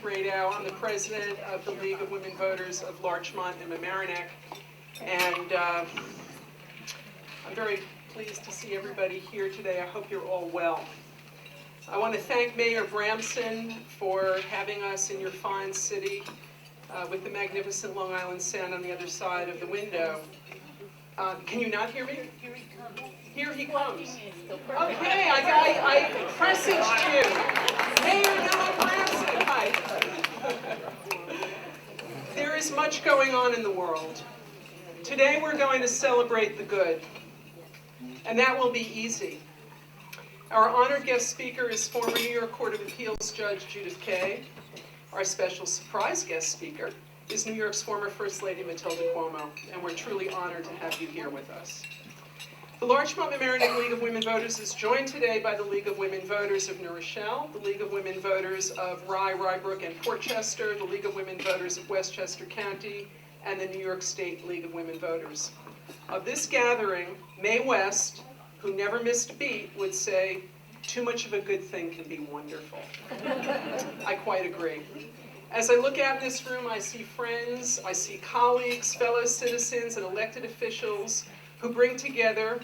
Radow. I'm the president of the League of Women Voters of Larchmont and Mamaroneck. And I'm very pleased to see everybody here today. I hope you're all well. I want to thank Mayor Bramson for having us in your fine city with the magnificent Long Island Sound on the other side of the window. Can you not hear me? Here he comes. Okay, I presaged you. Mayor Noah Bramson, hi. There is much going on in the world. Today we're going to celebrate the good, and that will be easy. Our honored guest speaker is former New York Court of Appeals Judge Judith Kaye. Our special surprise guest speaker is New York's former First Lady Matilda Cuomo, and we're truly honored to have you here with us. The Larchmont Mamaroneck League of Women Voters is joined today by the League of Women Voters of New Rochelle, the League of Women Voters of Rye, Rybrook, and Portchester, the League of Women Voters of Westchester County, and the New York State League of Women Voters. Of this gathering, Mae West, who never missed a beat, would say, "Too much of a good thing can be wonderful." I quite agree. As I look out in this room, I see friends, I see colleagues, fellow citizens, and elected officials who bring together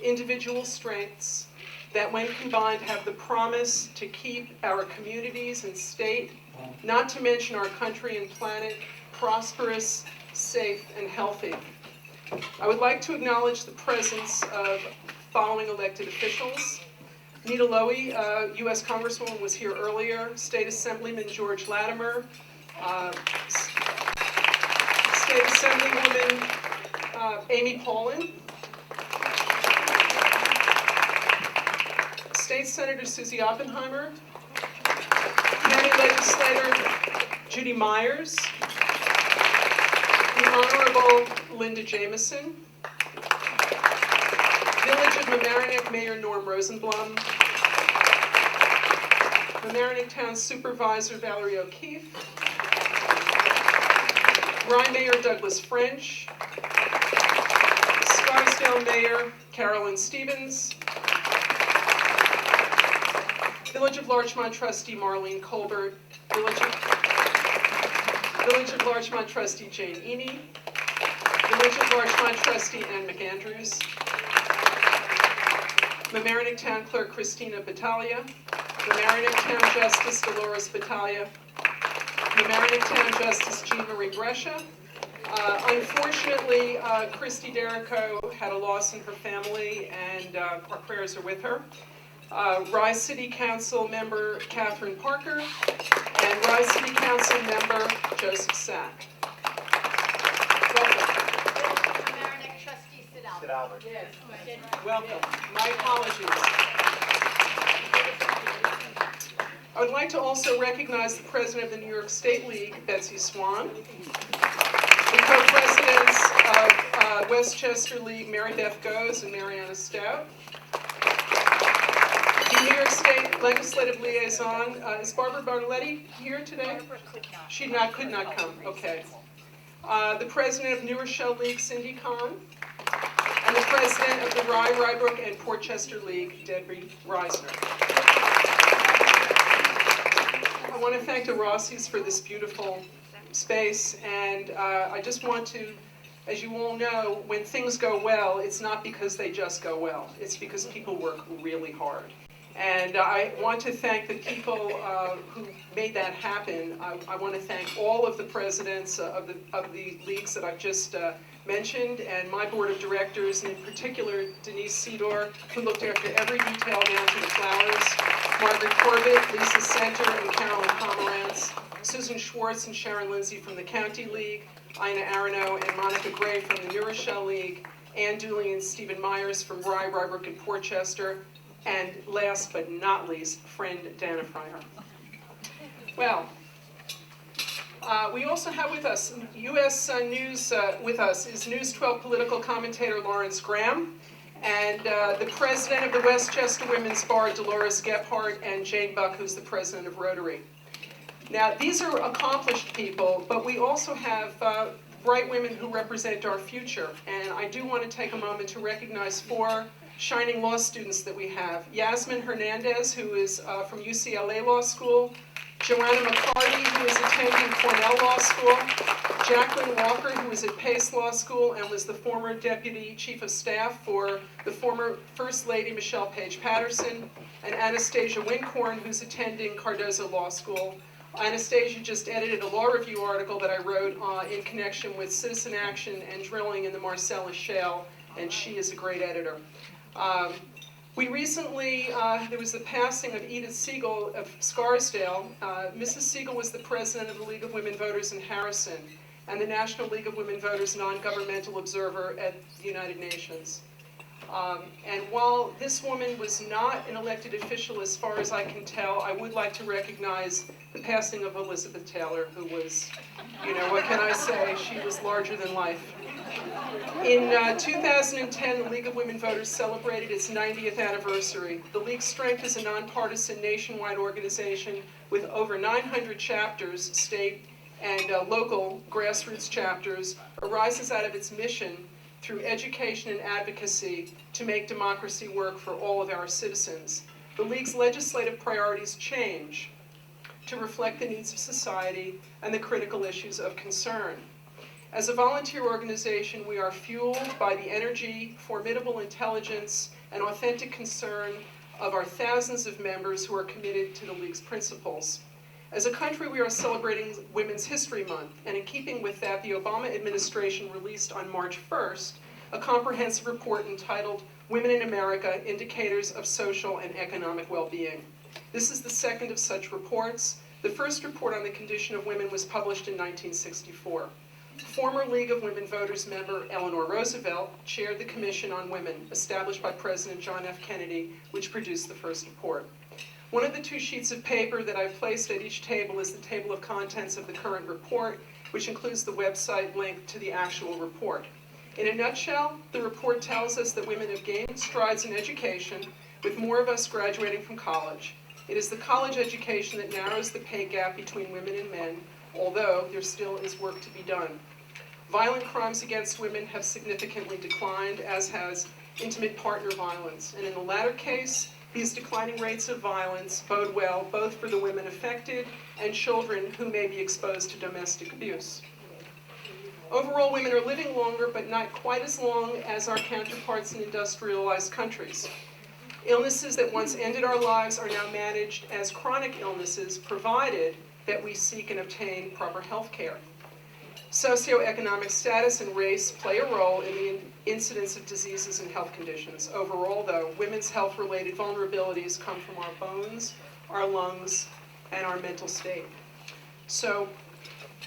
individual strengths that, when combined, have the promise to keep our communities and state, not to mention our country and planet, prosperous, safe, and healthy. I would like to acknowledge the presence of following elected officials. Nita Lowey, U.S. Congresswoman, was here earlier. State Assemblyman George Latimer, State Assemblywoman Amy Pollin, State Senator Susie Oppenheimer, County Legislator Judy Myers, the Honorable Linda Jameson, Village of Mamaroneck Mayor Norm Rosenblum, Mamaroneck Town Supervisor Valerie O'Keefe, Rye Mayor Douglas French, Scarsdale Mayor Carolyn Stevens, Village of Larchmont Trustee Marlene Colbert, Village of Larchmont Trustee Jane Eney, Village of Larchmont Trustee Ann McAndrews, Mamaroneck Town Clerk Christina Battaglia, Mamaroneck Town Justice Dolores Battaglia, Mamaroneck Town Justice Jean Marie Brescia. Unfortunately, Christy Derrico had a loss in her family, and our prayers are with her. Rye City Council member Catherine Parker, and Rye City Council member Joseph Sack. Welcome. Mamaroneck Trustee Sid Albert. Yes. Welcome. My apologies. I would like to also recognize the president of the New York State League, Betsy Swan, the co-presidents of Westchester League, Mary Beth Goes and Mariana Stout. The New York State Legislative Liaison, is Barbara Bartoletti here today? She could not come, okay. The president of New Rochelle League, Cindy Kahn, and the president of the Rye, Rybrook, and Portchester League, Debbie Reisner. I want to thank the Rossies for this beautiful space, and I just want to, as you all know, when things go well, it's not because they just go well. It's because people work really hard. And I want to thank the people who made that happen. I want to thank all of the presidents of the leagues that I've just mentioned, and my board of directors, and in particular Denise Sedor, who looked after every detail down to the flowers, Margaret Corbett, Lisa Center, and Carolyn Pomerantz, Susan Schwartz and Sharon Lindsay from the County League, Ina Arano and Monica Gray from the New Rochelle League, Ann Dooley and Stephen Myers from Rye, Rybrook, and Portchester, and last but not least, friend Dana Fryer. Well, we also have with us, U.S. News with us is News 12 political commentator Lawrence Graham, and the president of the Westchester Women's Bar, Dolores Gephardt, and Jane Buck, who's the president of Rotary. Now, these are accomplished people, but we also have bright women who represent our future, and I do want to take a moment to recognize 4 shining law students that we have. Yasmin Hernandez, who is from UCLA Law School, Joanna McCarty, who is attending Cornell Law School, Jacqueline Walker, who is at Pace Law School and was the former Deputy Chief of Staff for the former First Lady Michelle Page Patterson, and Anastasia Wincorn, who's attending Cardozo Law School. Anastasia just edited a law review article that I wrote in connection with citizen action and drilling in the Marcellus Shale, and she is a great editor. We recently, there was the passing of Edith Siegel of Scarsdale. Mrs. Siegel was the president of the League of Women Voters in Harrison and the National League of Women Voters non-governmental observer at the United Nations. And while this woman was not an elected official as far as I can tell, I would like to recognize the passing of Elizabeth Taylor, who was, what can I say, she was larger than life. In 2010, the League of Women Voters celebrated its 90th anniversary. The League's strength as a nonpartisan nationwide organization with over 900 chapters, state and local grassroots chapters, arises out of its mission through education and advocacy to make democracy work for all of our citizens. The League's legislative priorities change to reflect the needs of society and the critical issues of concern. As a volunteer organization, we are fueled by the energy, formidable intelligence, and authentic concern of our thousands of members who are committed to the League's principles. As a country, we are celebrating Women's History Month, and in keeping with that, the Obama administration released on March 1st a comprehensive report entitled Women in America, Indicators of Social and Economic Well-Being. This is the second of such reports. The first report on the condition of women was published in 1964. Former League of Women Voters member Eleanor Roosevelt chaired the Commission on Women, established by President John F. Kennedy, which produced the first report. One of the two sheets of paper that I've placed at each table is the table of contents of the current report, which includes the website link to the actual report. In a nutshell, the report tells us that women have gained strides in education, with more of us graduating from college. It is the college education that narrows the pay gap between women and men, although there still is work to be done. Violent crimes against women have significantly declined, as has intimate partner violence. And in the latter case, these declining rates of violence bode well both for the women affected and children who may be exposed to domestic abuse. Overall, women are living longer, but not quite as long as our counterparts in industrialized countries. Illnesses that once ended our lives are now managed as chronic illnesses, provided that we seek and obtain proper health care. Socioeconomic status and race play a role in the incidence of diseases and health conditions. Overall, though, women's health-related vulnerabilities come from our bones, our lungs, and our mental state. So,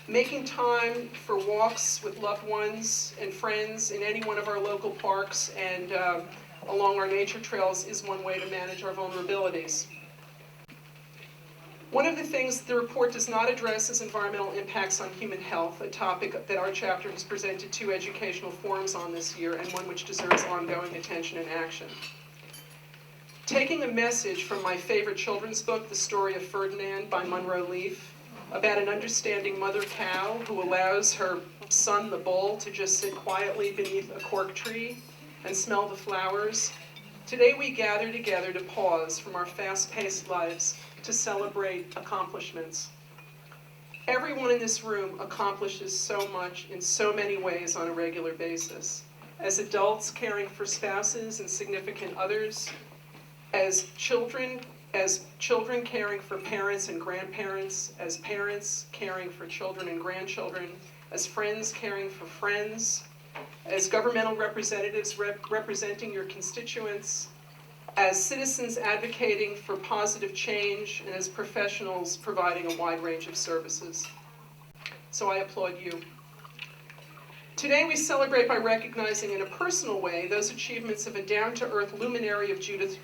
making time for walks with loved ones and friends in any one of our local parks and along our nature trails is one way to manage our vulnerabilities. One of the things the report does not address is environmental impacts on human health, a topic that our chapter has presented 2 educational forums on this year, and one which deserves ongoing attention and action. Taking a message from my favorite children's book, The Story of Ferdinand by Munro Leaf, about an understanding mother cow who allows her son, the bull, to just sit quietly beneath a cork tree and smell the flowers, today we gather together to pause from our fast-paced lives to celebrate accomplishments. Everyone in this room accomplishes so much in so many ways on a regular basis. As adults caring for spouses and significant others, as children caring for parents and grandparents, as parents caring for children and grandchildren, as friends caring for friends, as governmental representatives representing your constituents, as citizens advocating for positive change, and as professionals providing a wide range of services. So I applaud you. Today we celebrate by recognizing in a personal way those achievements of a down-to-earth luminary of Judith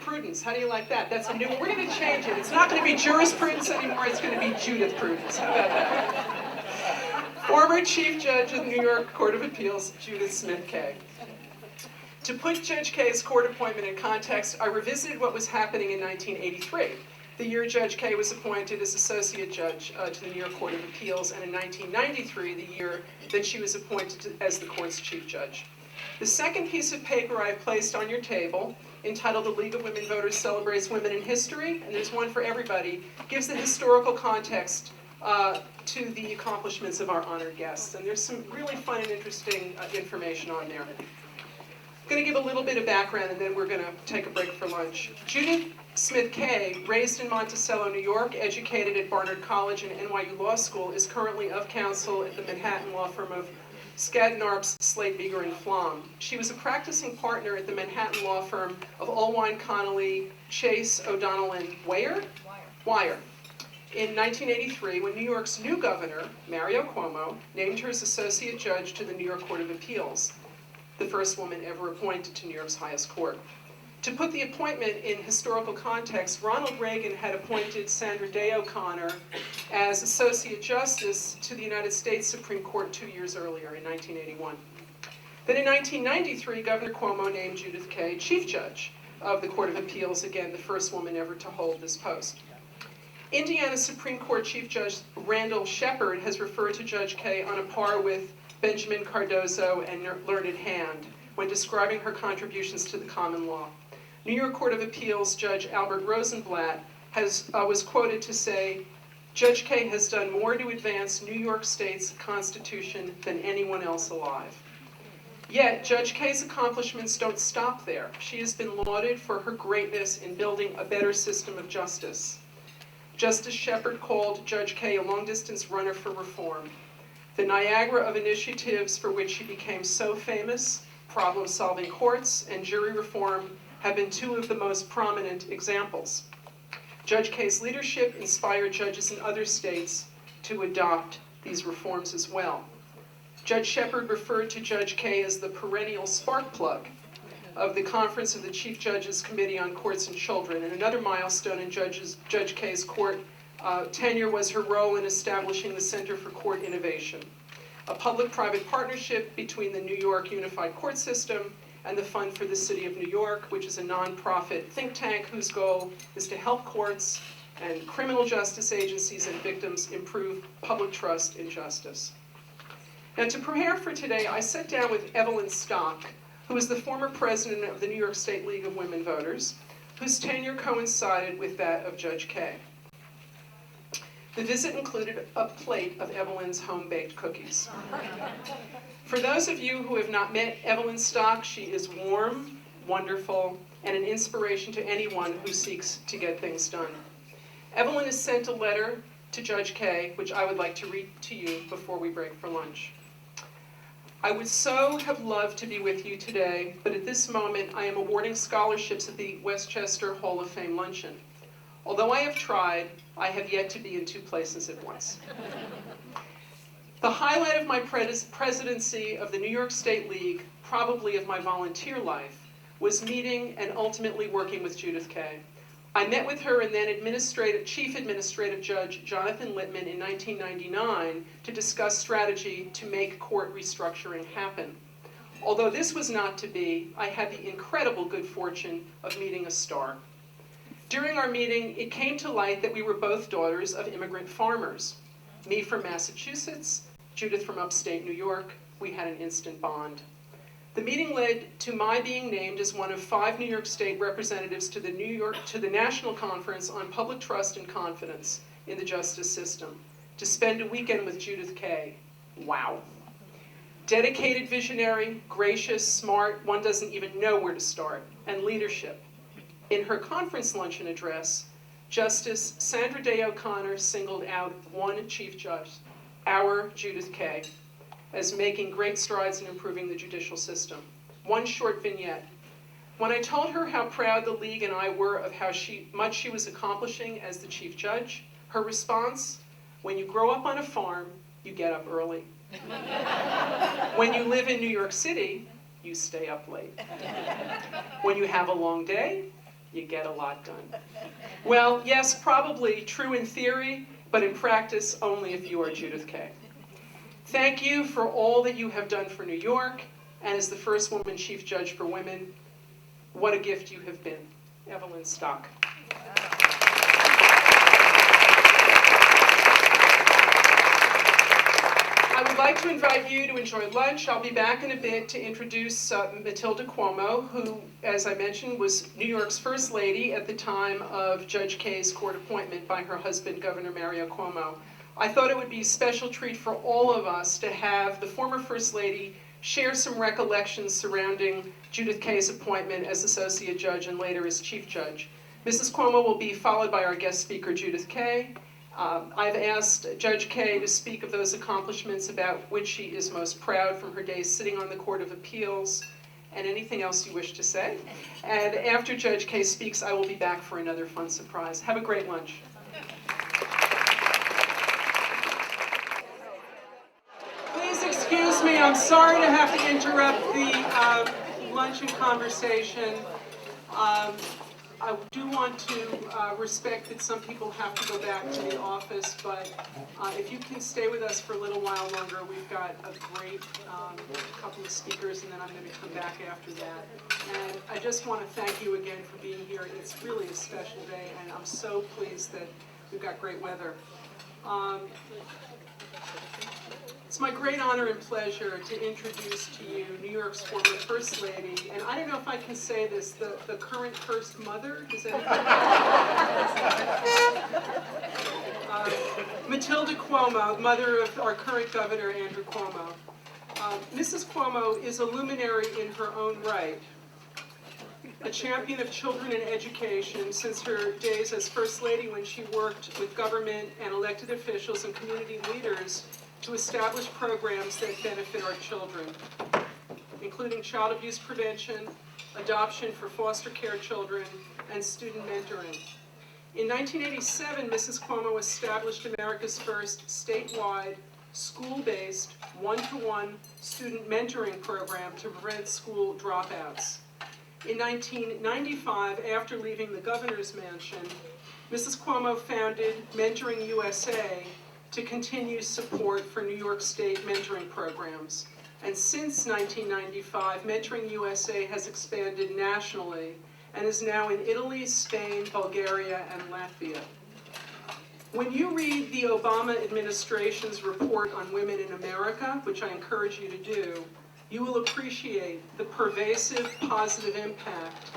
Prudence. How do you like that? That's a new one. We're going to change it. It's not going to be jurisprudence anymore. It's going to be Judith Prudence. How about that? Former Chief Judge of the New York Court of Appeals, Judith Smith Kay. To put Judge Kay's court appointment in context, I revisited what was happening in 1983, the year Judge Kay was appointed as Associate Judge to the New York Court of Appeals, and in 1993, the year that she was appointed as the court's Chief Judge. The second piece of paper I have placed on your table entitled The League of Women Voters Celebrates Women in History, and there's one for everybody, gives the historical context to the accomplishments of our honored guests. And there's some really fun and interesting information on there. I'm going to give a little bit of background, and then we're going to take a break for lunch. Judith Smith Kay, raised in Monticello, New York, educated at Barnard College and NYU Law School, is currently of counsel at the Manhattan law firm of Skadden Arps, Slate, Meagher, and Flom. She was a practicing partner at the Manhattan law firm of Allwine, Connolly, Chase, O'Donnell, and Wire. In 1983, when New York's new governor, Mario Cuomo, named her as associate judge to the New York Court of Appeals, the first woman ever appointed to New York's highest court. To put the appointment in historical context, Ronald Reagan had appointed Sandra Day O'Connor as Associate Justice to the United States Supreme Court 2 years earlier, in 1981. Then in 1993, Governor Cuomo named Judith Kay Chief Judge of the Court of Appeals, again, the first woman ever to hold this post. Indiana Supreme Court Chief Judge Randall Shepard has referred to Judge Kay on a par with Benjamin Cardozo and Learned Hand when describing her contributions to the common law. New York Court of Appeals Judge Albert Rosenblatt was quoted to say, "Judge Kay has done more to advance New York State's Constitution than anyone else alive." Yet, Judge Kay's accomplishments don't stop there. She has been lauded for her greatness in building a better system of justice. Justice Shepard called Judge Kay a long-distance runner for reform. The Niagara of initiatives for which she became so famous, problem-solving courts and jury reform, have been two of the most prominent examples. Judge Kay's leadership inspired judges in other states to adopt these reforms as well. Judge Shepard referred to Judge Kay as the perennial spark plug of the Conference of the Chief Judges Committee on Courts and Children, and another milestone in Judge Kay's court tenure was her role in establishing the Center for Court Innovation, a public-private partnership between the New York Unified Court System and the Fund for the City of New York, which is a nonprofit think tank whose goal is to help courts and criminal justice agencies and victims improve public trust in justice. Now, to prepare for today, I sat down with Evelyn Stock, who is the former president of the New York State League of Women Voters, whose tenure coincided with that of Judge Kay. The visit included a plate of Evelyn's home-baked cookies. For those of you who have not met Evelyn Stock, she is warm, wonderful, and an inspiration to anyone who seeks to get things done. Evelyn has sent a letter to Judge Kay, which I would like to read to you before we break for lunch. "I would so have loved to be with you today, but at this moment I am awarding scholarships at the Westchester Hall of Fame Luncheon. Although I have tried, I have yet to be in two places at once. The highlight of my presidency of the New York State League, probably of my volunteer life, was meeting and ultimately working with Judith Kay. I met with her and then Chief Administrative Judge Jonathan Littman in 1999 to discuss strategy to make court restructuring happen. Although this was not to be, I had the incredible good fortune of meeting a star. During our meeting, it came to light that we were both daughters of immigrant farmers. Me from Massachusetts, Judith from upstate New York. We had an instant bond. The meeting led to my being named as one of 5 New York State representatives to the National Conference on Public Trust and Confidence in the Justice System, to spend a weekend with Judith Kay. Wow. Dedicated visionary, gracious, smart, one doesn't even know where to start, and leadership. In her conference luncheon address, Justice Sandra Day O'Connor singled out one Chief Judge, our Judith Kay, as making great strides in improving the judicial system. One short vignette. When I told her how proud the League and I were of how much she was accomplishing as the Chief Judge, her response, "When you grow up on a farm, you get up early. When you live in New York City, you stay up late. When you have a long day, you get a lot done." Well, yes, probably true in theory, but in practice, only if you are Judith Kay. Thank you for all that you have done for New York, and as the first woman Chief Judge for women, what a gift you have been. Evelyn Stock. I would like to invite you to enjoy lunch. I'll be back in a bit to introduce Matilda Cuomo, who, as I mentioned, was New York's first lady at the time of Judge Kaye's court appointment by her husband, Governor Mario Cuomo. I thought it would be a special treat for all of us to have the former First Lady share some recollections surrounding Judith Kaye's appointment as Associate Judge and later as Chief Judge. Mrs. Cuomo will be followed by our guest speaker, Judith Kaye. I've asked Judge Kaye to speak of those accomplishments about which she is most proud from her days sitting on the Court of Appeals, and anything else you wish to say. And after Judge Kaye speaks, I will be back for another fun surprise. Have a great lunch. Please excuse me, I'm sorry to have to interrupt the luncheon conversation. I do want to respect that some people have to go back to the office, but if you can stay with us for a little while longer, we've got a great couple of speakers, and then I'm going to come back after that. And I just want to thank you again for being here. It's really a special day, and I'm so pleased that we've got great weather. It's my great honor and pleasure to introduce to you New York's former First Lady, and I don't know if I can say this, the current First Mother, does anybody Matilda Cuomo, mother of our current Governor, Andrew Cuomo. Mrs. Cuomo is a luminary in her own right, a champion of children and education since her days as First Lady when she worked with government and elected officials and community leaders to establish programs that benefit our children, including child abuse prevention, adoption for foster care children, and student mentoring. In 1987, Mrs. Cuomo established America's first statewide, school-based, one-to-one student mentoring program to prevent school dropouts. In 1995, after leaving the governor's mansion, Mrs. Cuomo founded Mentoring USA to continue support for New York State mentoring programs. And since 1995, Mentoring USA has expanded nationally and is now in Italy, Spain, Bulgaria, and Latvia. When you read the Obama administration's report on women in America, which I encourage you to do, you will appreciate the pervasive positive impact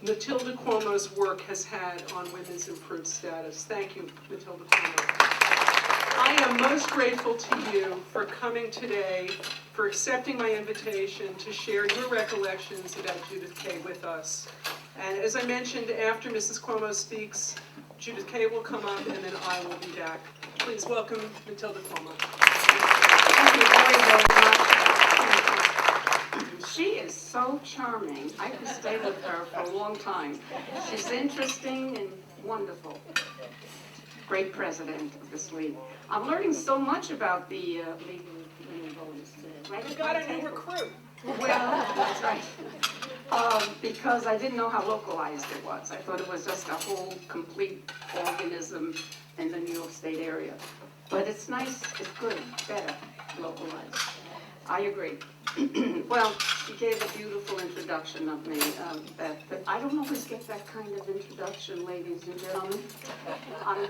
Matilda Cuomo's work has had on women's improved status. Thank you, Matilda Cuomo. I am most grateful to you for coming today, for accepting my invitation to share your recollections about Judith Kaye with us. And as I mentioned, after Mrs. Cuomo speaks, Judith Kaye will come up and then I will be back. Please welcome Matilda Cuomo. Thank you very, very much. She is so charming. I could stay with her for a long time. She's interesting and wonderful. Great president of this league. I'm learning so much about the League of Women Voters today. Right? You got a new recruit. Well, that's right. Because I didn't know how localized it was. I thought it was just a whole complete organism in the New York State area. But it's nice, it's good, better localized. I agree. Well, she gave a beautiful introduction of me. But I don't always get that kind of introduction, ladies and gentlemen. I'm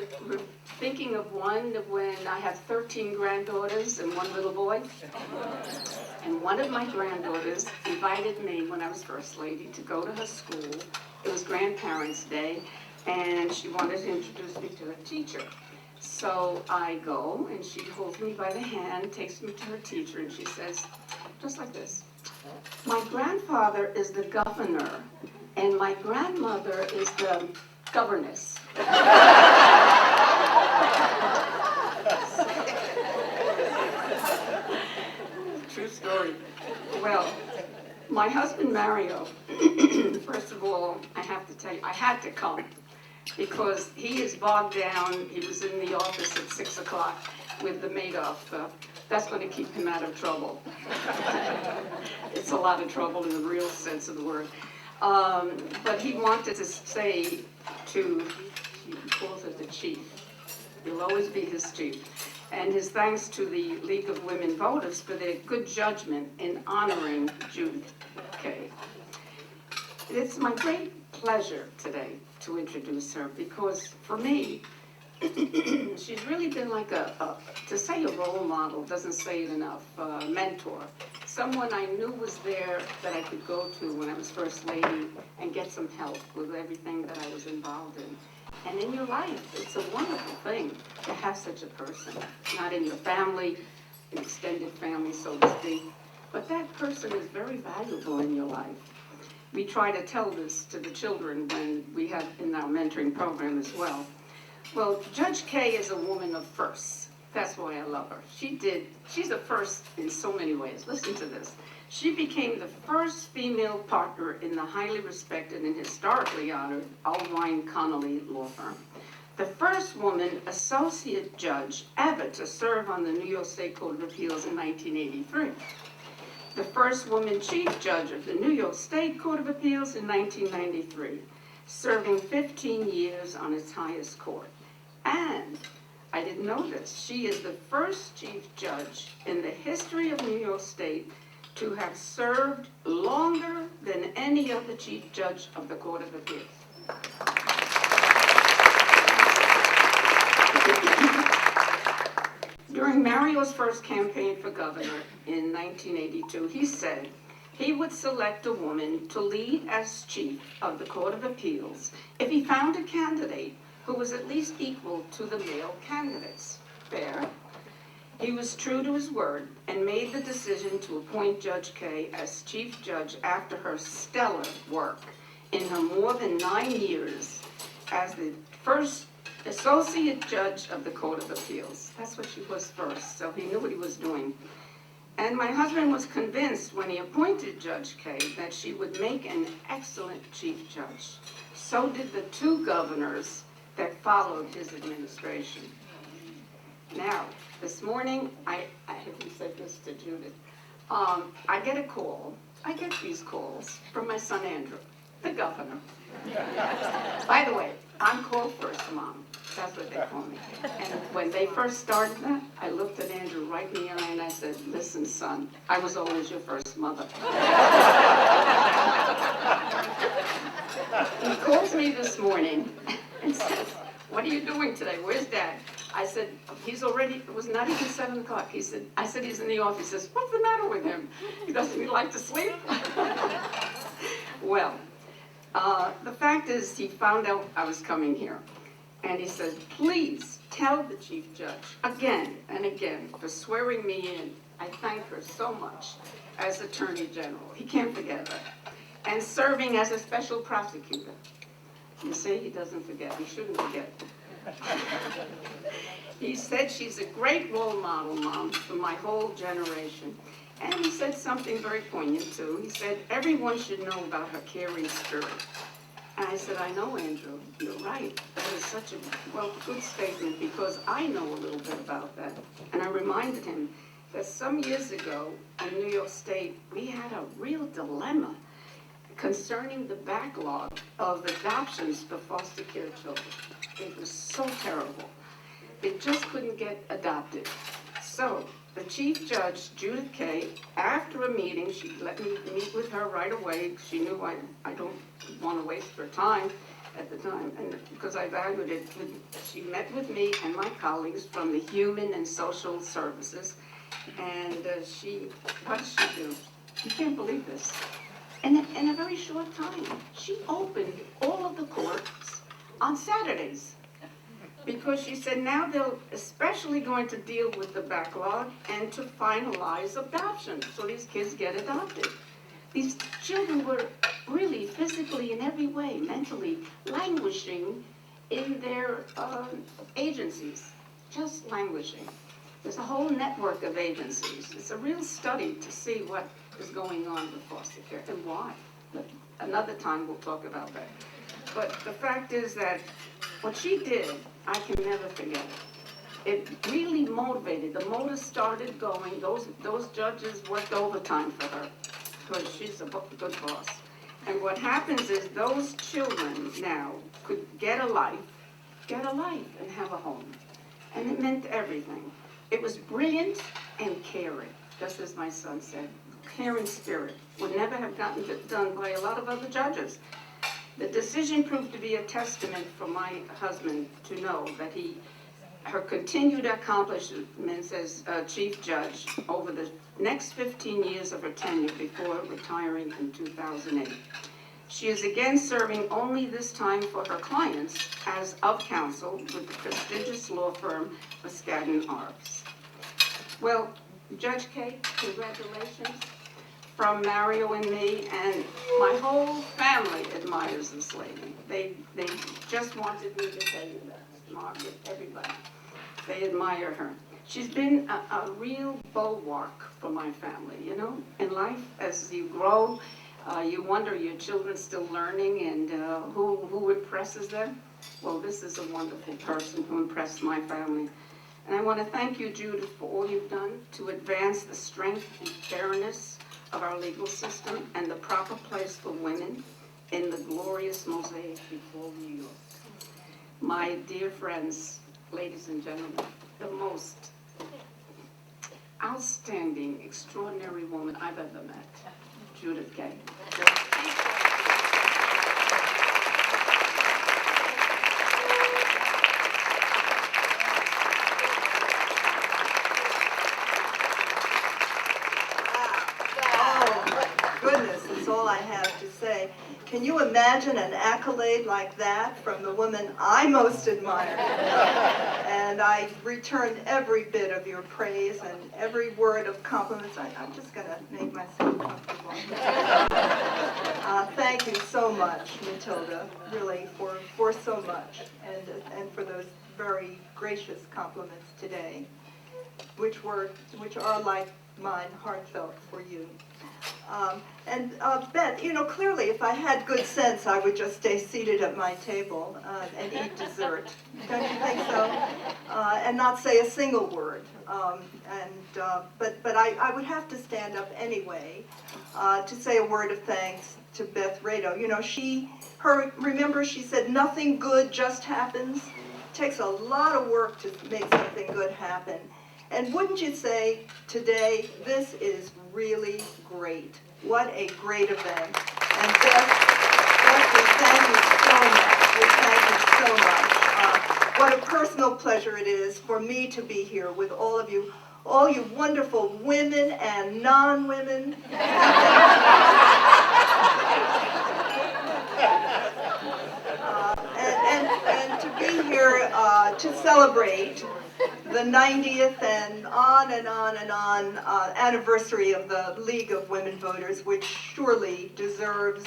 thinking of one when I have 13 granddaughters and one little boy. And one of my granddaughters invited me when I was First Lady to go to her school. It was Grandparents' Day, and she wanted to introduce me to her teacher. So I go, and she holds me by the hand, takes me to her teacher, and she says, just like this, "My grandfather is the governor, and my grandmother is the governess." True story. Well, my husband Mario, first of all, I have to tell you, I had to come because he is bogged down. He was in the office at 6 o'clock with the Madoff. That's going to keep him out of trouble. It's a lot of trouble in the real sense of the word. But he wanted to say to, he calls it the chief. He'll always be his chief. And his thanks to the League of Women Voters for their good judgment in honoring Judith Kaye. It's my great pleasure today to introduce her because for me, she's really been like to say a role model doesn't say it enough, mentor. Someone I knew was there that I could go to when I was First Lady and get some help with everything that I was involved in. And in your life, it's a wonderful thing to have such a person, not in your family, an extended family, so to speak, but that person is very valuable in your life. We try to tell this to the children when we have in our mentoring program as well. Well, Judge Kay is a woman of firsts. That's why I love her. She's a first in so many ways. Listen to this. She became the first female partner in the highly respected and historically honored Allwine Connolly law firm. The first woman associate judge ever to serve on the New York State Court of Appeals in 1983. The first woman chief judge of the New York State Court of Appeals in 1993, serving 15 years on its highest court. And I didn't know this, she is the first chief judge in the history of New York State to have served longer than any other chief judge of the Court of Appeals. During Mario's first campaign for governor in 1982, he said he would select a woman to lead as chief of the Court of Appeals if he found a candidate who was at least equal to the male candidates. Fair. He was true to his word and made the decision to appoint Judge Kay as chief judge after her stellar work in her more than 9 years as the first associate judge of the Court of Appeals. That's what she was first, so he knew what he was doing. And my husband was convinced when he appointed Judge Kay that she would make an excellent chief judge. So did the 2 governors that followed his administration. Now, this morning, I haven't said this to Judith, I get a call, I get these calls from my son Andrew, the governor. By the way, I'm called first mom, that's what they call me. And when they first started that, I looked at Andrew right in the eye and I said, listen son, I was always your first mother. He calls me this morning and says, what are you doing today? Where's Dad? I said, it was not even 7 o'clock. I said, he's in the office. He says, what's the matter with him? Doesn't he like to sleep? Well, the fact is he found out I was coming here. And he said, please tell the chief judge again and again for swearing me in. I thank her so much as Attorney General. He can't forget that. And serving as a special prosecutor. You see, he doesn't forget. He shouldn't forget. He said she's a great role model, Mom, for my whole generation. And he said something very poignant, too. He said, everyone should know about her caring spirit. And I said, I know, Andrew, you're right. That is such a good statement because I know a little bit about that. And I reminded him that some years ago in New York State, we had a real dilemma concerning the backlog of adoptions for foster care children. It was so terrible. They just couldn't get adopted. So the chief judge, Judith Kay, after a meeting, she let me meet with her right away. She knew I don't want to waste her time at the time, and because I valued it. She met with me and my colleagues from the Human and Social Services, and what did she do? You can't believe this. In a very short time, she opened all of the courts on Saturdays because she said now they're especially going to deal with the backlog and to finalize adoption so these kids get adopted. These children were really physically in every way, mentally languishing in their agencies, just languishing. There's a whole network of agencies. It's a real study to see what is going on with foster care and why. But another time we'll talk about that. But the fact is that what she did, I can never forget it. It really motivated. The motor started going. Those judges worked overtime for her because she's a good boss. And what happens is those children now could get a life and have a home. And it meant everything. It was brilliant and caring, just as my son said. Caring spirit would never have gotten done by a lot of other judges. The decision proved to be a testament for my husband to know that her continued accomplishments as chief judge over the next 15 years of her tenure before retiring in 2008. She is again serving only this time for her clients as of counsel with the prestigious law firm of Skadden Arps. Well, Judge Kay, congratulations from Mario and me, and my whole family admires this lady. They just wanted me to tell you that, Margaret, everybody. They admire her. She's been a real bulwark for my family, you know. In life, as you grow, you wonder, your children still learning, and who impresses them? Well, this is a wonderful person who impressed my family. And I want to thank you, Judith, for all you've done to advance the strength and fairness of our legal system and the proper place for women in the glorious mosaic before New York. My dear friends, ladies and gentlemen, the most outstanding, extraordinary woman I've ever met, Judith Kay. Goodness, is all I have to say. Can you imagine an accolade like that from the woman I most admire? And I returned every bit of your praise and every word of compliments. I'm just going to make myself comfortable. Thank you so much, Matilda, really, for so much, and for those very gracious compliments today, which are like mine, heartfelt for you. Beth, you know, clearly if I had good sense, I would just stay seated at my table and eat dessert. Don't you think so? And not say a single word. But I would have to stand up anyway to say a word of thanks to Beth Rado. You know, remember she said nothing good just happens. It takes a lot of work to make something good happen. And wouldn't you say today, this is really great. What a great event. And Beth, we thank you so much. We thank you so much. What a personal pleasure it is for me to be here with all you wonderful women and non-women. And to be here to celebrate the 90th and on and on and on anniversary of the League of Women Voters, which surely deserves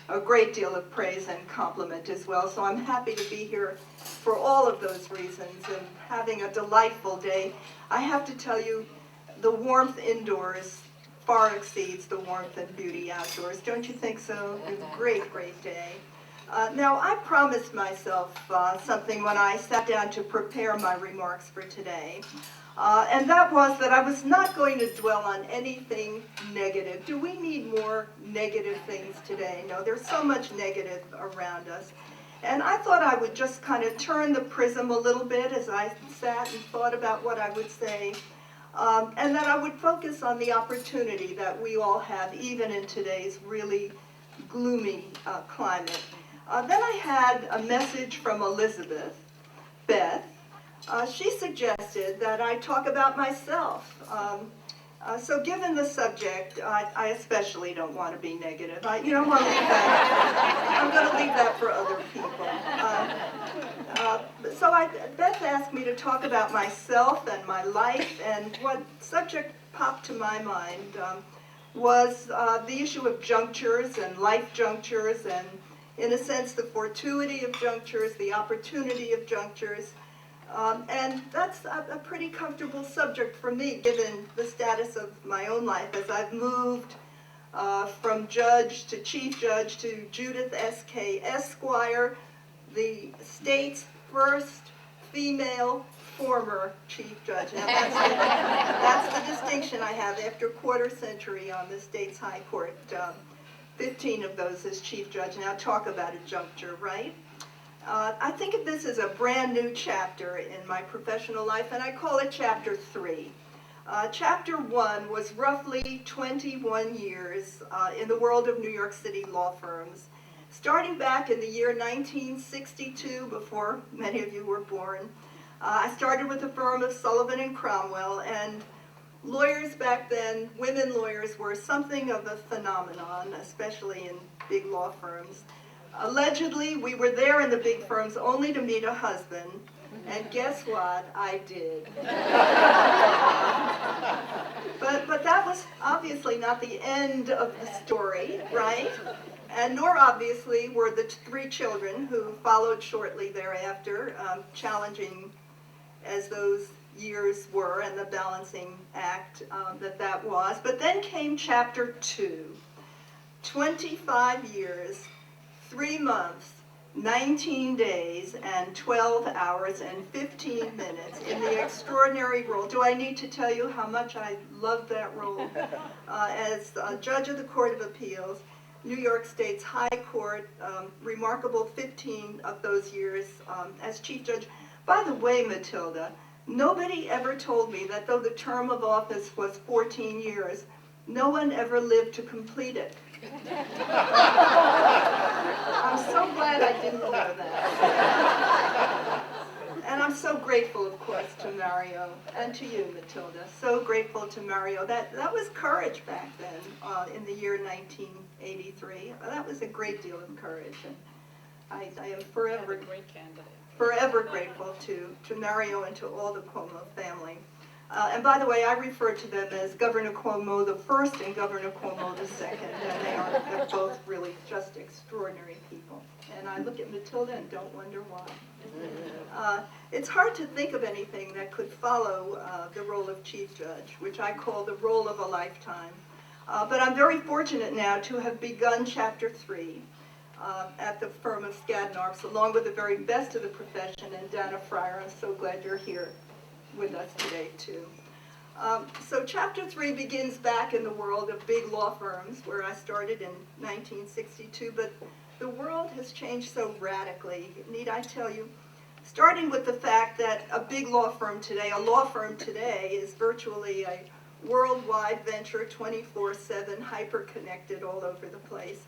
a great deal of praise and compliment as well. So I'm happy to be here for all of those reasons and having a delightful day. I have to tell you, the warmth indoors far exceeds the warmth and beauty outdoors. Don't you think so? It's a great, great day. Now, I promised myself something when I sat down to prepare my remarks for today, and that was that I was not going to dwell on anything negative. Do we need more negative things today? No, there's so much negative around us. And I thought I would just kind of turn the prism a little bit as I sat and thought about what I would say, and that I would focus on the opportunity that we all have, even in today's really gloomy climate. Then I had a message from Elizabeth, Beth. She suggested that I talk about myself. So given the subject, I especially don't want to be negative. You don't want to leave that. I'm going to leave that for other people. Beth asked me to talk about myself and my life, and what subject popped to my mind was the issue of junctures and life junctures, and in a sense the fortuity of junctures, the opportunity of junctures. And that's a pretty comfortable subject for me, given the status of my own life as I've moved from judge to chief judge to Judith S.K. Esquire, the state's first female former chief judge. Now that's the distinction I have after a quarter century on the state's high court. 15 of those as chief judge. Now talk about a juncture, right? I think of this as a brand new chapter in my professional life, and I call it Chapter 3. Chapter 1 was roughly 21 years in the world of New York City law firms, Starting back in the year 1962, before many of you were born, I started with the firm of Sullivan and Cromwell, and lawyers back then, women lawyers, were something of a phenomenon, especially in big law firms. Allegedly, we were there in the big firms only to meet a husband, and guess what? I did. But that was obviously not the end of the story, right? And nor obviously were the 3 children who followed shortly thereafter, challenging as those years were and the balancing act that was. But then came chapter 2, 25 years, 3 months, 19 days, and 12 hours and 15 minutes in the extraordinary role. Do I need to tell you how much I loved that role? As a judge of the Court of Appeals, New York State's High Court, remarkable 15 of those years as Chief Judge. By the way, Matilda, nobody ever told me that though the term of office was 14 years, no one ever lived to complete it. I'm so glad I didn't know that. And I'm so grateful, of course, to Mario and to you, Matilda. So grateful to Mario. That was courage back then, in the year 1983. That was a great deal of courage, and I am forever grateful to Mario and to all the Cuomo family. And by the way, I refer to them as Governor Cuomo the first and Governor Cuomo the second, and they're both really just extraordinary people. And I look at Matilda and don't wonder why. It's hard to think of anything that could follow the role of Chief Judge, which I call the role of a lifetime. But I'm very fortunate now to have begun Chapter 3 at the firm of Skadden Arps, along with the very best of the profession, and Dana Fryer. I'm so glad you're here with us today, too. So Chapter 3 begins back in the world of big law firms, where I started in 1962, but the world has changed so radically, need I tell you? Starting with the fact that a big law firm today, is virtually a worldwide venture, 24/7, hyper-connected all over the place.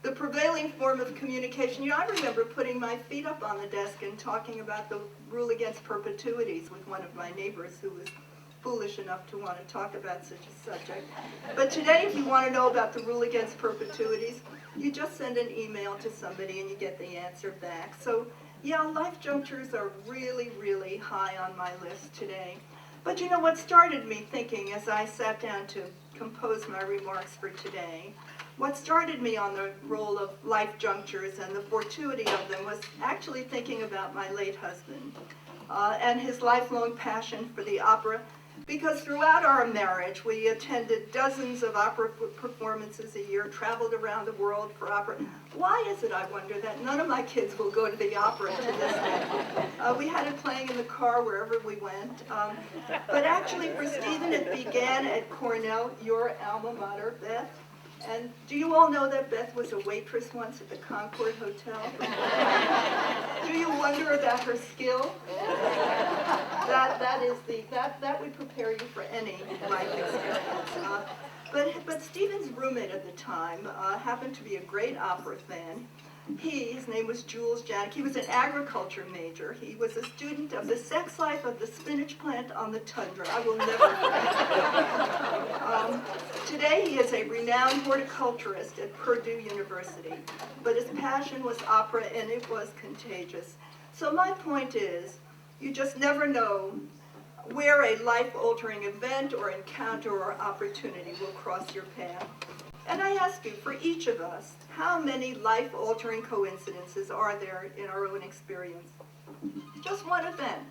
The prevailing form of communication, I remember putting my feet up on the desk and talking about the rule against perpetuities with one of my neighbors who was foolish enough to want to talk about such a subject. But today, if you want to know about the rule against perpetuities, you just send an email to somebody and you get the answer back. So yeah, life junctures are really, really high on my list today. But you know what started me thinking as I sat down to compose my remarks for today? What started me on the role of life junctures and the fortuity of them was actually thinking about my late husband and his lifelong passion for the opera, because throughout our marriage we attended dozens of opera performances a year, traveled around the world for opera. Why is it, I wonder, that none of my kids will go to the opera to this day? We had it playing in the car wherever we went. But actually for Stephen it began at Cornell, your alma mater, Beth. And do you all know that Beth was a waitress once at the Concord Hotel? Do you wonder about her skill? That would prepare you for any life experience. But Stephen's roommate at the time happened to be a great opera fan. His name was Jules Janik. He was an agriculture major. He was a student of the sex life of the spinach plant on the tundra. I will never forget. Today he is a renowned horticulturist at Purdue University, but his passion was opera and it was contagious. So my point is, you just never know where a life-altering event or encounter or opportunity will cross your path. And I ask you, for each of us, how many life-altering coincidences are there in our own experience? Just one event,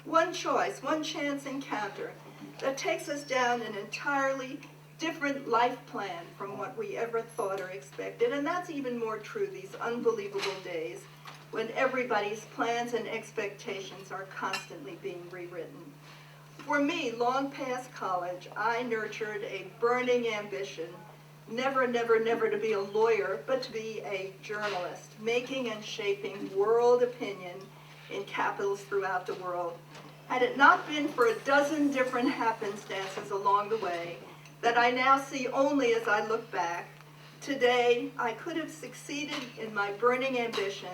one choice, one chance encounter that takes us down an entirely different life plan from what we ever thought or expected. And that's even more true these unbelievable days when everybody's plans and expectations are constantly being rewritten. For me, long past college, I nurtured a burning ambition, never, never, never to be a lawyer, but to be a journalist, making and shaping world opinion in capitals throughout the world. Had it not been for a dozen different happenstances along the way that I now see only as I look back, Today, I could have succeeded in my burning ambition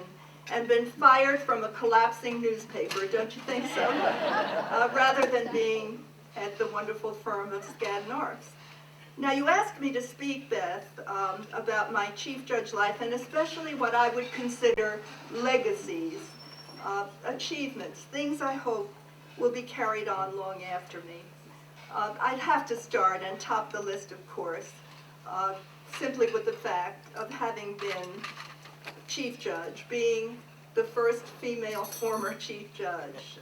and been fired from a collapsing newspaper, don't you think so? Rather than being at the wonderful firm of Skadden Arps. Now, you asked me to speak, Beth, about my Chief Judge life, and especially what I would consider legacies, achievements, things I hope will be carried on long after me. I'd have to start and top the list, of course, simply with the fact of having been Chief Judge, being the first female former Chief Judge,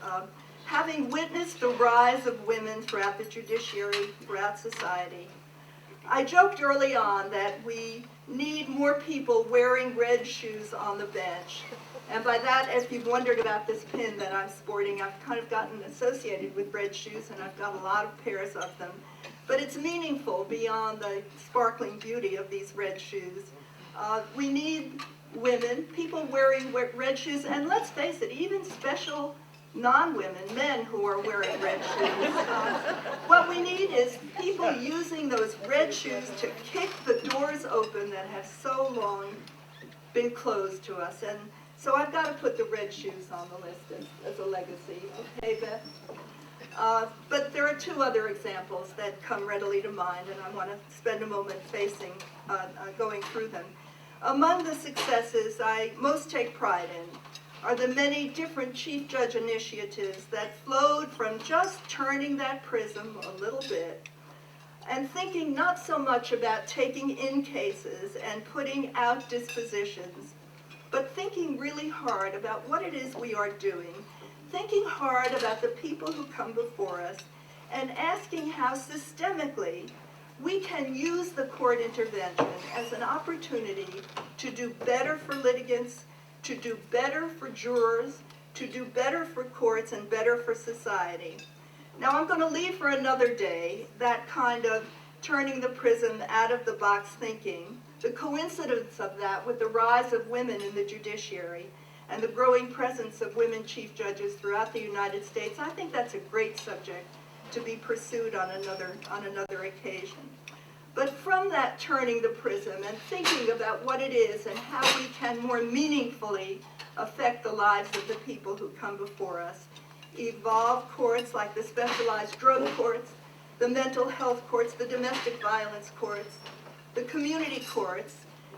having witnessed the rise of women throughout the judiciary, throughout society. I joked early on that we need more people wearing red shoes on the bench. And by that, if you've wondered about this pin that I'm sporting, I've kind of gotten associated with red shoes, and I've got a lot of pairs of them. But it's meaningful beyond the sparkling beauty of these red shoes. We need women, people wearing red shoes, and let's face it, even special non-women, men who are wearing red shoes. What we need is people using those red shoes to kick the doors open that have so long been closed to us. And so I've got to put the red shoes on the list as a legacy. Okay, Beth? But there are two other examples that come readily to mind, and I want to spend a moment going through them. Among the successes I most take pride in are the many different Chief Judge initiatives that flowed from just turning that prism a little bit and thinking not so much about taking in cases and putting out dispositions, but thinking really hard about what it is we are doing, thinking hard about the people who come before us, and asking how systemically we can use the court intervention as an opportunity to do better for litigants, to do better for jurors, to do better for courts, and better for society. Now, I'm going to leave for another day that kind of turning the prism out of the box thinking, the coincidence of that with the rise of women in the judiciary and the growing presence of women chief judges throughout the United States. I think that's a great subject to be pursued on another occasion. But from that turning the prism and thinking about what it is and how we can more meaningfully affect the lives of the people who come before us, evolve courts like the specialized drug courts, the mental health courts, the domestic violence courts, the community courts,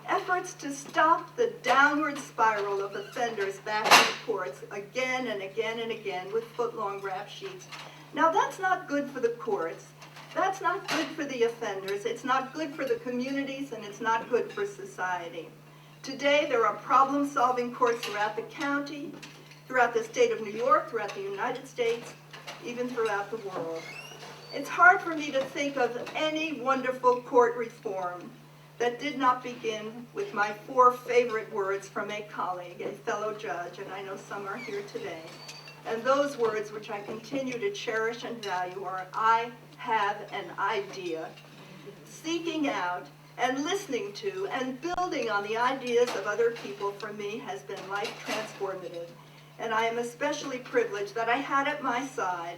efforts to stop the downward spiral of offenders back in the courts again and again and again with foot-long rap sheets. Now, that's not good for the courts. That's not good for the offenders. It's not good for the communities, and it's not good for society. Today, there are problem-solving courts throughout the county, throughout the state of New York, throughout the United States, even throughout the world. It's hard for me to think of any wonderful court reform that did not begin with my 4 favorite words from a colleague, a fellow judge, and I know some are here today. And those words, which I continue to cherish and value, are I have an idea. Seeking out and listening to and building on the ideas of other people for me has been life transformative. And I am especially privileged that I had at my side,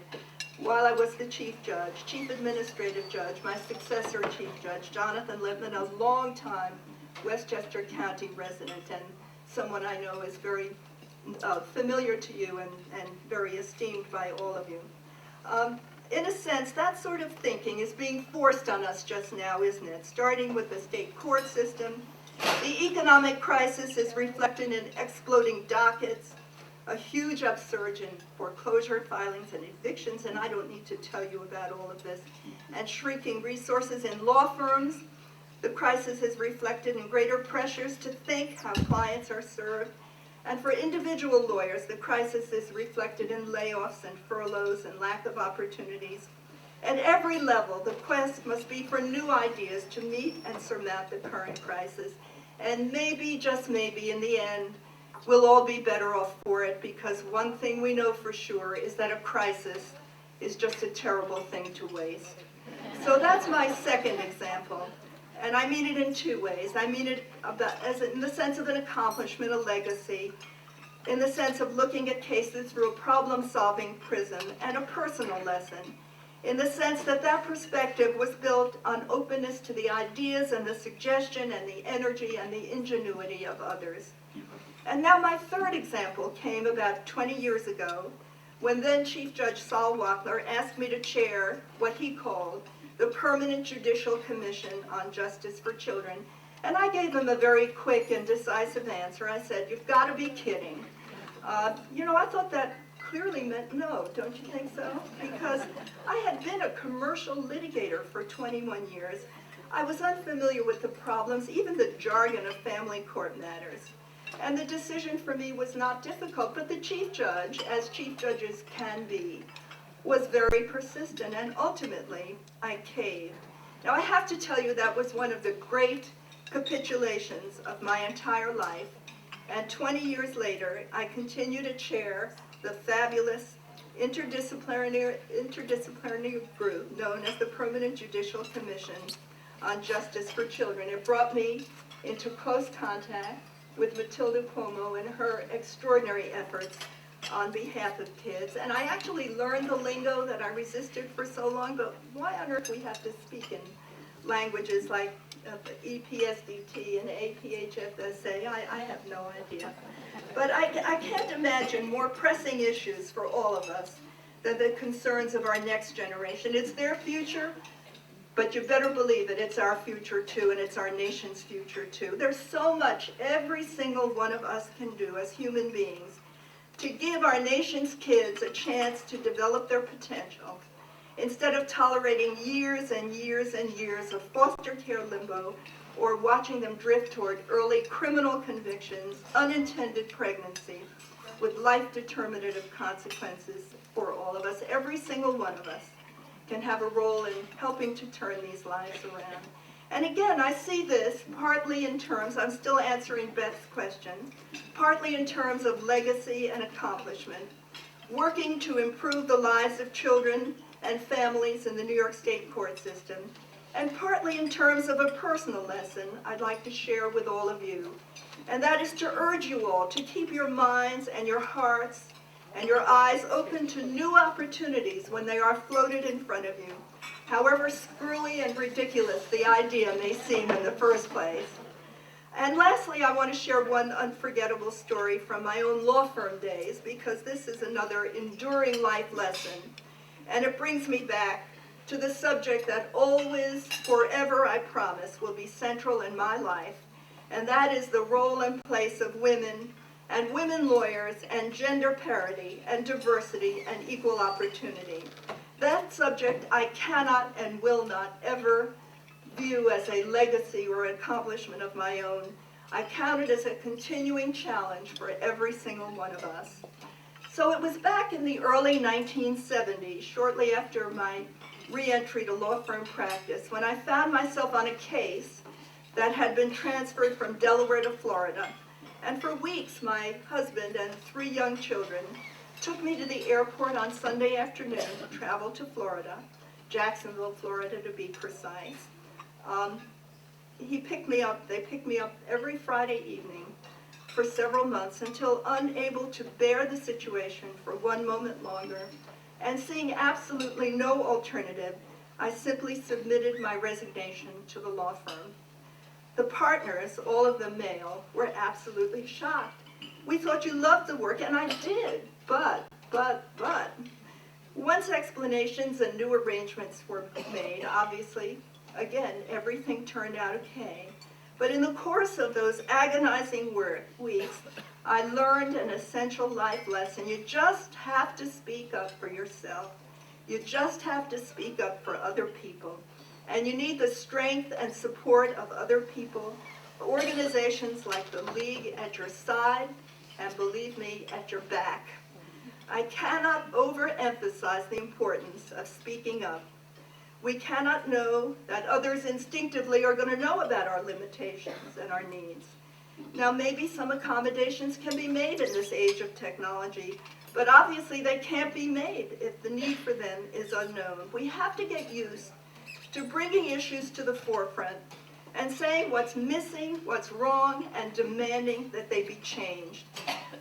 while I was the chief judge, chief administrative judge, my successor chief judge, Jonathan Lippman, a long-time Westchester County resident and someone I know is very familiar to you and very esteemed by all of you. In a sense, that sort of thinking is being forced on us just now, isn't it? Starting with the state court system. The economic crisis is reflected in exploding dockets, a huge upsurge in foreclosure filings and evictions, and I don't need to tell you about all of this, and shrinking resources in law firms. The crisis is reflected in greater pressures to think how clients are served. And for individual lawyers, the crisis is reflected in layoffs and furloughs and lack of opportunities. At every level, the quest must be for new ideas to meet and surmount the current crisis. And maybe, just maybe, in the end, we'll all be better off for it, because one thing we know for sure is that a crisis is just a terrible thing to waste. So that's my second example. And I mean it in 2 ways. I mean it in the sense of an accomplishment, a legacy, in the sense of looking at cases through a problem-solving prism, and a personal lesson in the sense that that perspective was built on openness to the ideas and the suggestion and the energy and the ingenuity of others. And now my third example came about 20 years ago, when then Chief Judge Sol Wachtler asked me to chair what he called the Permanent Judicial Commission on Justice for Children. And I gave him a very quick and decisive answer. I said, "You've got to be kidding." I thought that clearly meant no, don't you think so? Because I had been a commercial litigator for 21 years. I was unfamiliar with the problems, even the jargon of family court matters. And the decision for me was not difficult, but the chief judge, as chief judges can be, was very persistent, and ultimately I caved. Now I have to tell you that was one of the great capitulations of my entire life, and 20 years later I continue to chair the fabulous interdisciplinary group known as the Permanent Judicial Commission on Justice for Children. It brought me into close contact with Matilda Cuomo and her extraordinary efforts on behalf of kids. And I actually learned the lingo that I resisted for so long, but why on earth we have to speak in languages like EPSDT and APHFSA, I have no idea. But I can't imagine more pressing issues for all of us than the concerns of our next generation. It's their future, but you better believe it, it's our future too, and it's our nation's future too. There's so much every single one of us can do as human beings to give our nation's kids a chance to develop their potential, instead of tolerating years and years and years of foster care limbo or watching them drift toward early criminal convictions, unintended pregnancy, with life-determinative consequences for all of us. Every single one of us can have a role in helping to turn these lives around. And again, I see this partly in terms, I'm still answering Beth's question, partly in terms of legacy and accomplishment, working to improve the lives of children and families in the New York State court system, and partly in terms of a personal lesson I'd like to share with all of you. And that is to urge you all to keep your minds and your hearts and your eyes open to new opportunities when they are floated in front of you, however screwy and ridiculous the idea may seem in the first place. And lastly, I want to share one unforgettable story from my own law firm days, because this is another enduring life lesson. And it brings me back to the subject that always, forever, I promise, will be central in my life, and that is the role and place of women and women lawyers and gender parity and diversity and equal opportunity. That subject I cannot and will not ever view as a legacy or an accomplishment of my own. I count it as a continuing challenge for every single one of us. So it was back in the early 1970s, shortly after my re-entry to law firm practice, when I found myself on a case that had been transferred from Delaware to Florida. And for weeks, my husband and 3 young children took me to the airport on Sunday afternoon to travel to Florida, Jacksonville, Florida to be precise. They picked me up every Friday evening for several months until, unable to bear the situation for one moment longer and seeing absolutely no alternative, I simply submitted my resignation to the law firm. The partners, all of them male, were absolutely shocked. "We thought you loved the work," and I did, but. Once explanations and new arrangements were made, obviously, again, everything turned out okay. But in the course of those agonizing weeks, I learned an essential life lesson. You just have to speak up for yourself. You just have to speak up for other people. And you need the strength and support of other people, organizations like the League at your side, and believe me, at your back. I cannot overemphasize the importance of speaking up. We cannot know that others instinctively are going to know about our limitations and our needs. Now, maybe some accommodations can be made in this age of technology, but obviously they can't be made if the need for them is unknown. We have to get used to bringing issues to the forefront and saying what's missing, what's wrong, and demanding that they be changed.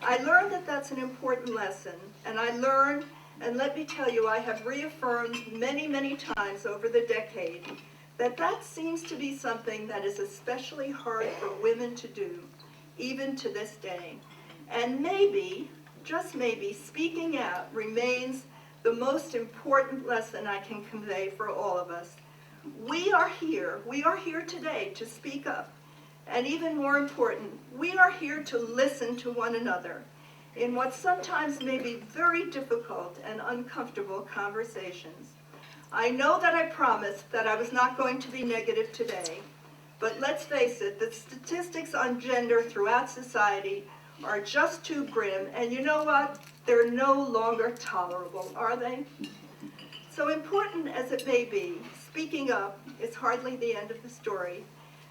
I learned that that's an important lesson, and I learned And let me tell you, I have reaffirmed many, many times over the decade that that seems to be something that is especially hard for women to do, even to this day. And maybe, just maybe, speaking out remains the most important lesson I can convey for all of us. We are here today to speak up. And even more important, we are here to listen to one another in what sometimes may be very difficult and uncomfortable conversations. I know that I promised that I was not going to be negative today, but let's face it, the statistics on gender throughout society are just too grim, and you know what? They're no longer tolerable, are they? So important as it may be, speaking up is hardly the end of the story.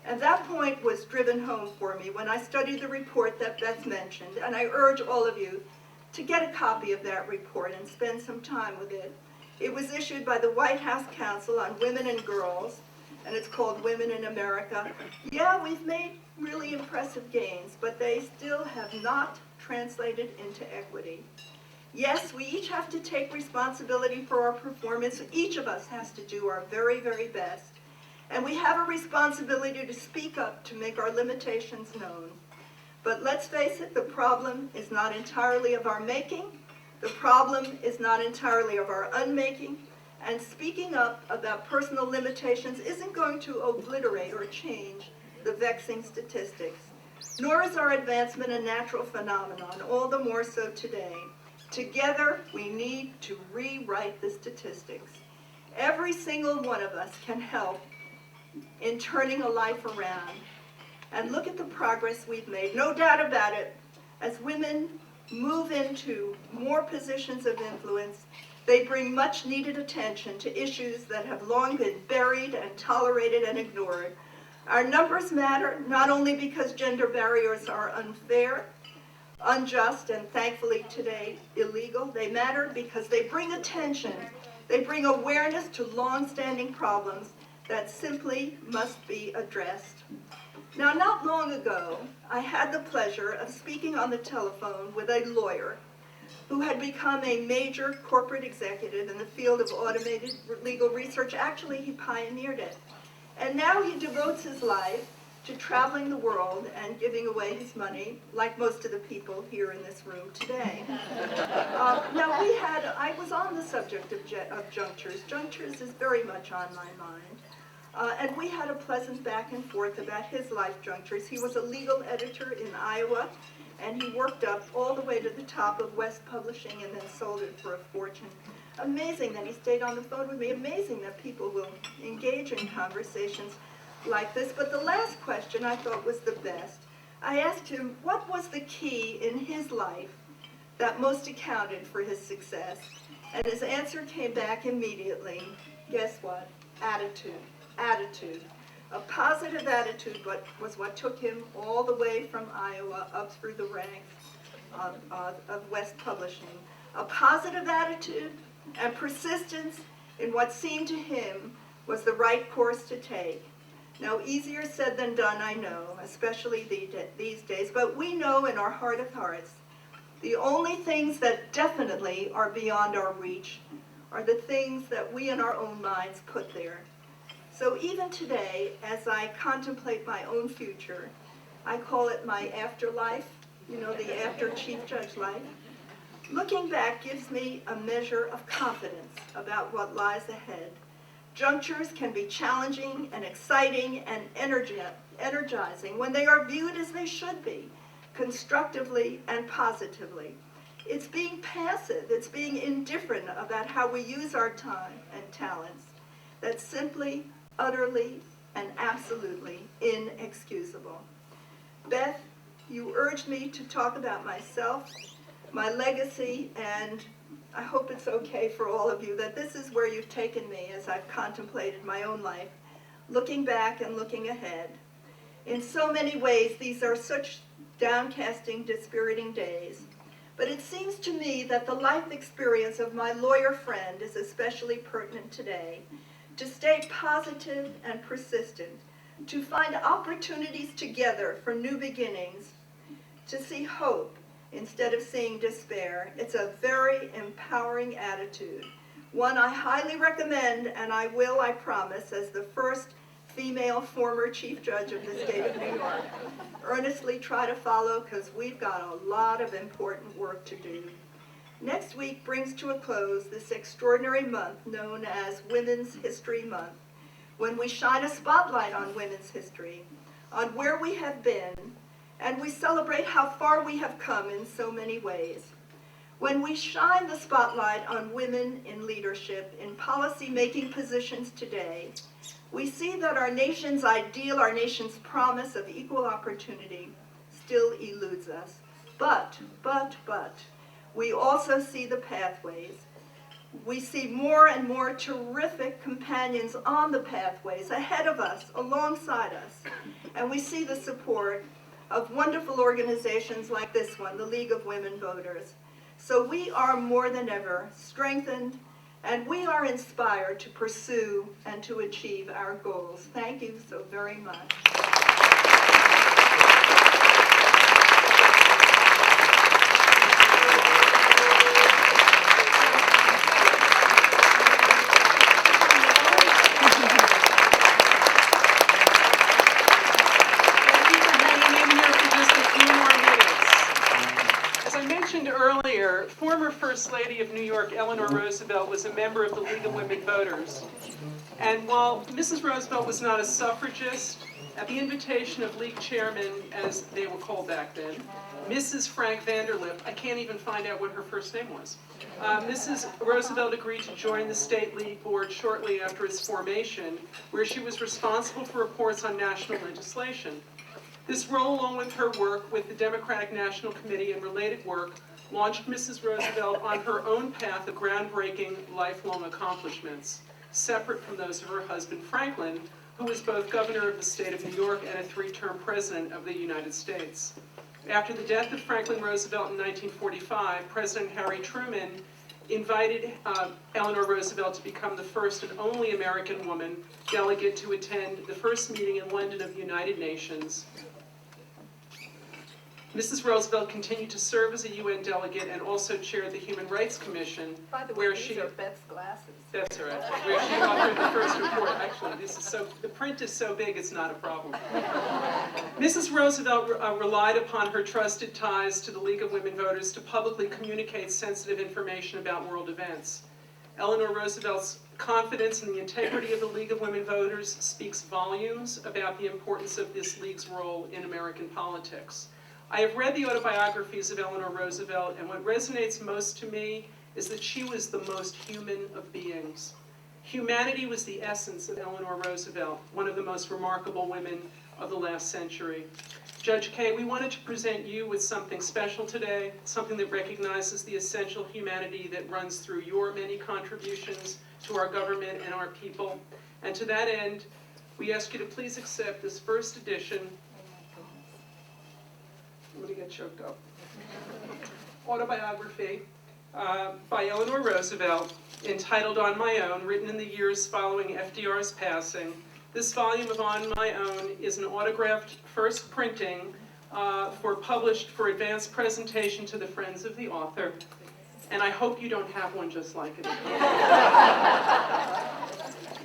And that point was driven home for me when I studied the report that Beth mentioned, and I urge all of you to get a copy of that report and spend some time with it. It was issued by the White House Council on Women and Girls, and it's called Women in America. Yeah, we've made really impressive gains, but they still have not translated into equity. Yes, we each have to take responsibility for our performance. Each of us has to do our very, very best. And we have a responsibility to speak up to make our limitations known. But let's face it, the problem is not entirely of our making. The problem is not entirely of our unmaking. And speaking up about personal limitations isn't going to obliterate or change the vexing statistics. Nor is our advancement a natural phenomenon, all the more so today. Together, we need to rewrite the statistics. Every single one of us can help in turning a life around. And look at the progress we've made, no doubt about it. As women move into more positions of influence, they bring much needed attention to issues that have long been buried and tolerated and ignored. Our numbers matter not only because gender barriers are unfair, unjust, and thankfully today illegal. They matter because they bring attention, they bring awareness to long-standing problems that simply must be addressed. Now, not long ago, I had the pleasure of speaking on the telephone with a lawyer who had become a major corporate executive in the field of automated legal research. Actually, he pioneered it. And now he devotes his life to traveling the world and giving away his money, like most of the people here in this room today. Now, I was on the subject of junctures. Junctures is very much on my mind. And we had a pleasant back and forth about his life junctures. He was a legal editor in Iowa, and he worked up all the way to the top of West Publishing and then sold it for a fortune. Amazing that he stayed on the phone with me. Amazing that people will engage in conversations like this. But the last question I thought was the best. I asked him what was the key in his life that most accounted for his success. And his answer came back immediately. Guess what? Attitude. Attitude. A positive attitude was what took him all the way from Iowa up through the ranks of West Publishing. A positive attitude and persistence in what seemed to him was the right course to take. Now, easier said than done, I know, especially these days, but we know in our heart of hearts, the only things that definitely are beyond our reach are the things that we in our own minds put there. So even today, as I contemplate my own future, I call it my afterlife, you know, the after Chief Judge life. Looking back gives me a measure of confidence about what lies ahead. Junctures can be challenging and exciting and energizing when they are viewed as they should be, constructively and positively. It's being passive, it's being indifferent about how we use our time and talents that's simply, utterly, and absolutely inexcusable. Beth, you urged me to talk about myself, my legacy, and I hope it's okay for all of you that this is where you've taken me as I've contemplated my own life, looking back and looking ahead. In so many ways, these are such downcasting, dispiriting days. But it seems to me that the life experience of my lawyer friend is especially pertinent today. To stay positive and persistent, to find opportunities together for new beginnings, to see hope, instead of seeing despair. It's a very empowering attitude, one I highly recommend, and I will, I promise, as the first female former Chief Judge of the state of New York, earnestly try to follow, because we've got a lot of important work to do. Next week brings to a close this extraordinary month known as Women's History Month, when we shine a spotlight on women's history, on where we have been, and we celebrate how far we have come in so many ways. When we shine the spotlight on women in leadership, in policy-making positions today, we see that our nation's ideal, our nation's promise of equal opportunity still eludes us. But, we also see the pathways. We see more and more terrific companions on the pathways, ahead of us, alongside us. And we see the support of wonderful organizations like this one, the League of Women Voters. So we are more than ever strengthened, and we are inspired to pursue and to achieve our goals. Thank you so very much. Earlier, former First Lady of New York, Eleanor Roosevelt, was a member of the League of Women Voters. And while Mrs. Roosevelt was not a suffragist, at the invitation of League chairman, as they were called back then, Mrs. Frank Vanderlip, I can't even find out what her first name was, Mrs. Roosevelt agreed to join the State League Board shortly after its formation, where she was responsible for reports on national legislation. This role, along with her work with the Democratic National Committee and related work, launched Mrs. Roosevelt on her own path of groundbreaking lifelong accomplishments, separate from those of her husband Franklin, who was both governor of the state of New York and a three-term president of the United States. After the death of Franklin Roosevelt in 1945, President Harry Truman invited Eleanor Roosevelt to become the first and only American woman delegate to attend the first meeting in London of the United Nations. Mrs. Roosevelt continued to serve as a UN delegate and also chaired the Human Rights Commission, By the way, where these she are Beth's glasses. that's all right. Where she authored the first report. Actually, this is the print is so big it's not a problem. Mrs. Roosevelt relied upon her trusted ties to the League of Women Voters to publicly communicate sensitive information about world events. Eleanor Roosevelt's confidence in the integrity of the League of Women Voters speaks volumes about the importance of this league's role in American politics. I have read the autobiographies of Eleanor Roosevelt, and what resonates most to me is that she was the most human of beings. Humanity was the essence of Eleanor Roosevelt, one of the most remarkable women of the last century. Judge Kaye, we wanted to present you with something special today, something that recognizes the essential humanity that runs through your many contributions to our government and our people. And to that end, we ask you to please accept this first edition. I'm going to get choked up. Autobiography by Eleanor Roosevelt, entitled On My Own, written in the years following FDR's passing. This volume of On My Own is an autographed first printing published for advanced presentation to the friends of the author. And I hope you don't have one just like it.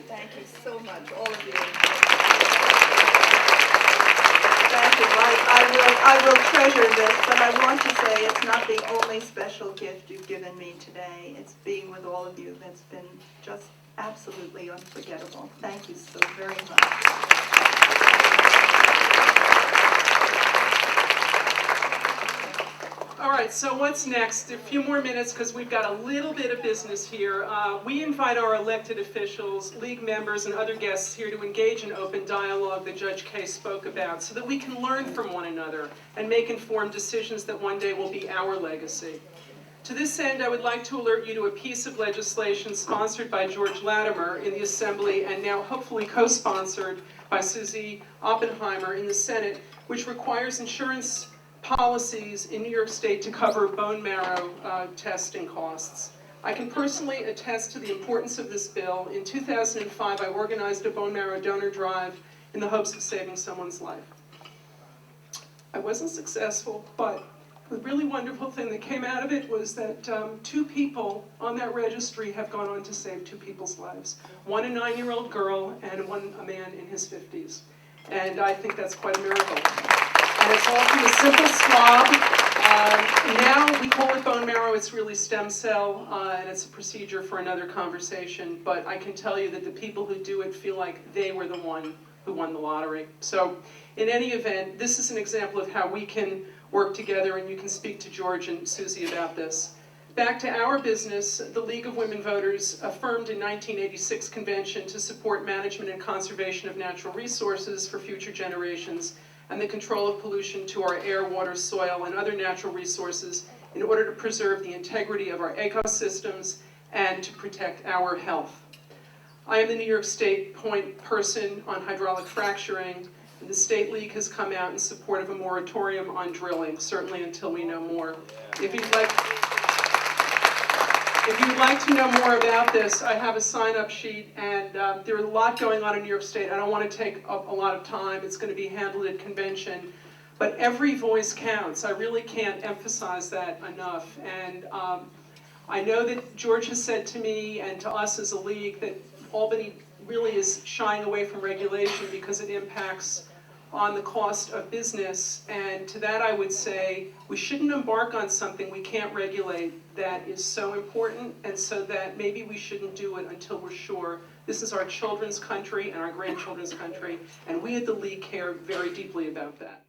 Thank you so much, all of you. Thank you. I will treasure this, but I want to say it's not the only special gift you've given me today. It's being with all of you that's been just absolutely unforgettable. Thank you so very much. All right, so what's next? A few more minutes because we've got a little bit of business here. We invite our elected officials, league members, and other guests here to engage in open dialogue that Judge Kaye spoke about so that we can learn from one another and make informed decisions that one day will be our legacy. To this end, I would like to alert you to a piece of legislation sponsored by George Latimer in the Assembly and now hopefully co-sponsored by Susie Oppenheimer in the Senate, which requires insurance policies in New York State to cover bone marrow testing costs. I can personally attest to the importance of this bill. In 2005, I organized a bone marrow donor drive in the hopes of saving someone's life. I wasn't successful, but The really wonderful thing that came out of it was that 2 people on that registry have gone on to save 2 people's lives. One a 9-year-old girl and one a man in his 50s. And I think that's quite a miracle. And it's all from a simple swab. Now we call it bone marrow, it's really stem cell, and it's a procedure for another conversation. But I can tell you that the people who do it feel like they were the one who won the lottery. So in any event, this is an example of how we can work together, and you can speak to George and Susie about this. Back to our business, the League of Women Voters affirmed in 1986 convention to support management and conservation of natural resources for future generations and the control of pollution to our air, water, soil, and other natural resources in order to preserve the integrity of our ecosystems and to protect our health. I am the New York State point person on hydraulic fracturing. The State League has come out in support of a moratorium on drilling, certainly until we know more. If you'd like to know more about this, I have a sign-up sheet, and there is a lot going on in New York State. I don't want to take up a lot of time. It's going to be handled at convention. But every voice counts. I really can't emphasize that enough. And I know that George has said to me and to us as a league that Albany really is shying away from regulation because it impacts on the cost of business, and to that I would say we shouldn't embark on something we can't regulate that is so important, and so that maybe we shouldn't do it until we're sure. This is our children's country and our grandchildren's country, and we at the League care very deeply about that.